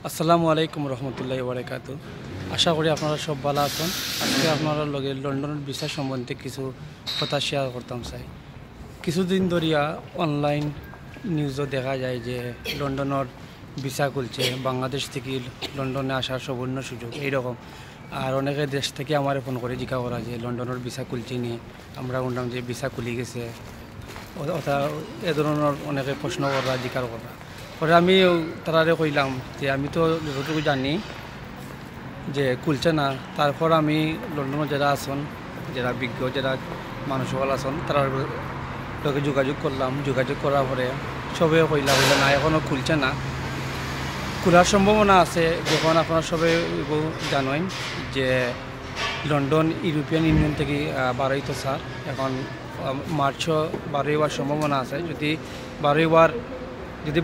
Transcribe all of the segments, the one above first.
আসসালামু আলাইকুম রহমতুল্লাহি ওয়াবারাকাতু। আশা করি আপনারা সব ভালো আছেন। আজকে আপনারা লগে লন্ডনের ভিসা সম্বন্ধে কিছু কথা শেয়ার করতাম চাই। কিছুদিন ধরিয়া অনলাইন নিউজও দেখা যায় যে লন্ডনের ভিসা খুলছে, বাংলাদেশ থেকে লন্ডনে আসার সুবর্ণ সুযোগ এইরকম। আর অনেকে দেশ থেকে আমার ফোন করে জিজ্ঞাসা করা যে লন্ডনের ভিসা খুলছে নি, আমরা বললাম যে ভিসা খুলি গেছে। এ ধরনের অনেকে প্রশ্ন করা জিজ্ঞাসা করা পরে আমি তারারে কইলাম যে আমি তো যতটুকু জানি যে খুলছে না। তারপর আমি লন্ডনে যারা আছেন, যারা বিজ্ঞ যারা মানুষ আছেন, তার লোকে যোগাযোগ করলাম। যোগাযোগ করার পরে সবে কইলাম না এখনও খুলছে না, খোলার সম্ভাবনা আছে। যখন আপনারা সবাই জানেন যে লন্ডন ইউরোপিয়ান ইউনিয়ন থেকে বারোই তো স্যার, এখন মার্চও 12 হওয়ার সম্ভাবনা আছে। যদি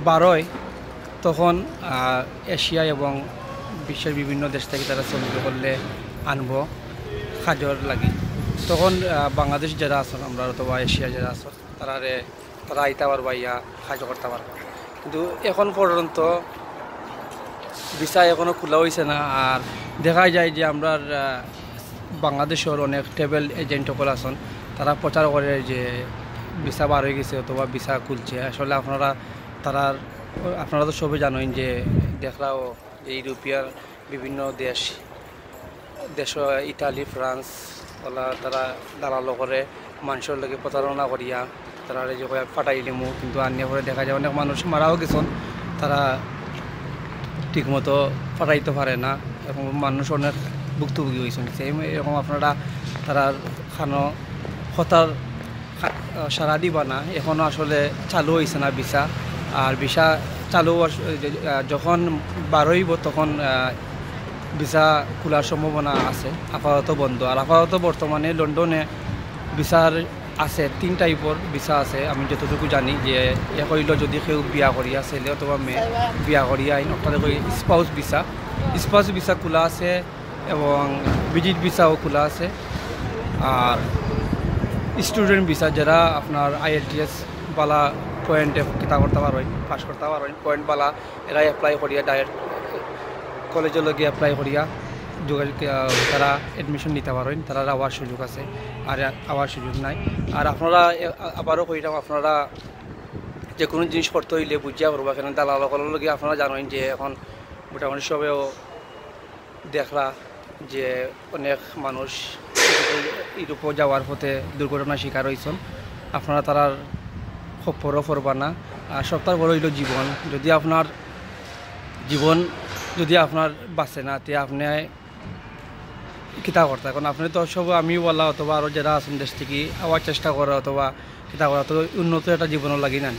12 হয় তখন এশিয়া এবং বিশ্বের বিভিন্ন দেশ থেকে তারা শ্রমিক করলে আনবো কাজর লাগে। তখন বাংলাদেশ যারা আছেন আমরা অথবা এশিয়া যারা আছেন তারা আইতে পারবা, ইয়া কাজ করতে পারবো। কিন্তু এখন পর্যন্ত ভিসা এখনও খোলা হয়েছে না। আর দেখা যায় যে আমরা বাংলাদেশের অনেক ট্রাভেল এজেন্ট সকল আছেন, তারা প্রচার করে যে ভিসা বার হয়ে গেছে অথবা ভিসা খুলছে। আসলে আপনারা তো সবাই জানেন যে দেখলাও যে ইউরোপিয়ান বিভিন্ন দেশ ইটালি, ফ্রান্স ওলা তারা দালালো করে মানুষের লোকে প্রতারণা করিয়া তারা যে ফাটাইলিমু, কিন্তু আনিয়ে করে দেখা যায় অনেক মানুষ মারাও গেছেন, তারা ঠিকমতো ফাটাইতে পারে না এবং মানুষ অনেক ভুক্তভোগী হয়েছেন। সেই এরকম আপনারা তারা খানো হতার সারা দিবা না, এখনও আসলে চালু হয়েছে না ভিসা। আর ভিসা চালু যখন 12 তখন ভিসা খোলার সম্ভাবনা আছে। আপাতত বন্ধ। আর আপাতত বর্তমানে লন্ডনে ভিসার আছে 3 টাইপের ভিসা আছে আমি যতটুকু জানি। যে এ হইল যদি কেউ বিয়া করিয়া ছেলে অথবা মেয়ে বিয়া করিয়া আইন ওটা স্পাউস ভিসা খোলা আছে এবং ভিজিট ভিসাও খোলা আছে। আর স্টুডেন্ট ভিসা যারা আপনার IELTS বালা পয়েন্টে কিতা করতে পারেন, পাস করতে পারেন পয়েন্ট বালা, এরা অ্যাপ্লাই করিয়া ডাইরেক্ট কলেজের লগে অ্যাপ্লাই করিয়া যোগাযোগ তারা এডমিশন নিতে পারেন, তারা আবার সুযোগ আছে। আর আবার সুযোগ নাই। আর আপনারা আবারও কইলাম, আপনারা যে কোনো জিনিস করতে হইলে বুঝিয়া করবা, কেন দালালের লগে আপনারা জানেন যে এখন মোটামুটি সবেও দেখলা যে অনেক মানুষ ইউরোপে যাওয়ার পথে দুর্ঘটনার শিকার হয়েছেন। আপনারা তারার খবরও পড়বা না। আর সপ্তাহ বড় হইল জীবন, যদি আপনার বাঁচে না তে আপনি কিতা করতে, এখন আপনি তো সব আমি বলা অথবা আরও যারা আছেন দেশ থেকে আবার চেষ্টা করা অথবা কিতা করা, তো উন্নত একটা জীবনের লাগি না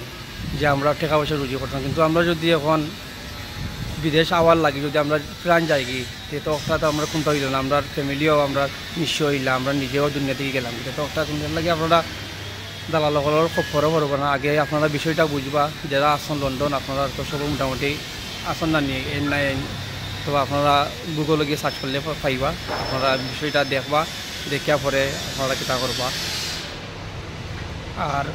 যে আমরা টাকা পয়সা রুজি করতাম। কিন্তু আমরা যদি এখন বিদেশ আওয়ার লাগি, যদি আমরা প্রাণ যাই গিয়ে তো একটা তো আমরা কোনটা হইল না, আমরা ফ্যামিলিও আমরা নিঃস্ব হইলাম, আমরা নিজেও দুনিয়া থেকে গেলাম, তো একটা কোনটা লাগে আপনারা দালালর খবরও করবো না। আগে আপনারা বিষয়টা বুঝবা, যারা আসন লন্ডন আপনারা তো সব মোটামুটি আসন না নিয়ে এন নাই তো আপনারা গুগলে গিয়ে সার্চ করলে পাইবা। আপনারা বিষয়টা দেখবা, দেখিয়া পরে আপনারা কিতা করবা। আর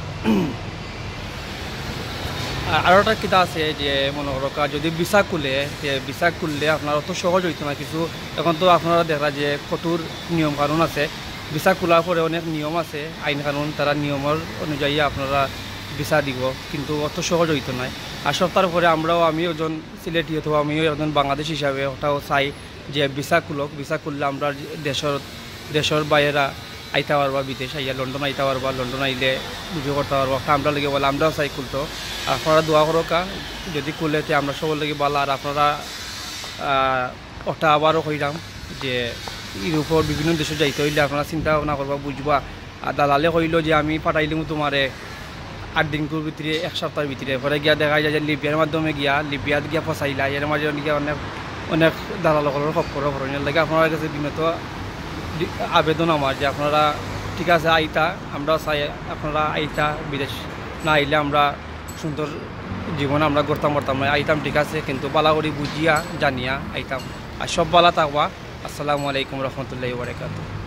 আরও একটা কিতা আছে যে মনে করো যদি ভিসা খুললে আপনার অত সহজ হইতো না কিছু। এখন তো আপনারা দেখা যে কঠোর নিয়ম কানুন আছে, ভিসা খোলার পরে অনেক নিয়ম আছে, আইন কানুন, তারা নিয়মের অনুযায়ী আপনারা ভিসা দিব, কিন্তু অত সহজ হইতো না। আর সপ্তাহের পরে আমি একজন সিলেটি অথবা আমিও একজন বাংলাদেশ হিসাবে ওটাও চাই যে ভিসা খুললে আমরা দেশের বাইরেরা আইতে পারবা, বিদেশ আইয়া লন্ডন আইতে পারবা, লন্ডন আইলে রুজু করতে পারবো, একটা আমরা লেগে বলে আমরাও চাই খুলতো। আপনারা দোয়া করো যদি খুলেতে আমরা সবার লেগে বলা। আর আপনারা ওটা আবারও কইলাম যে ইউরোপের বিভিন্ন দেশে যাইতে হইলে আপনারা চিন্তা ভাবনা করবা, বুঝবা। আর দালালে কইল যে আমি পাঠাইলাম তোমারে 8 দিন ভিতরে 1 সপ্তাহের ভিতরে, পরে গিয়া দেখা যায় যে লিবিয়ার মাধ্যমে লিবিয়াত গিয়া ফসাইলা, এর মাঝে গিয়া অনেক দালালের খবরও করেন লাগে। আপনার কাছে বিনত আবেদন আমার যে আপনারা ঠিক আছে আইতা, আমরাও চাই আপনারা আইতা, বিদেশ না আইলে আমরা সুন্দর জীবন আমরা করতাম না, আইতাম ঠিক আছে, কিন্তু বালা করি বুঝিয়া জানিয়া আইতাম। আর সব বালা থাকবা। আসসালামু আলাইকুম রহমতুল্লাহি ওয়া বারাকাতুহু।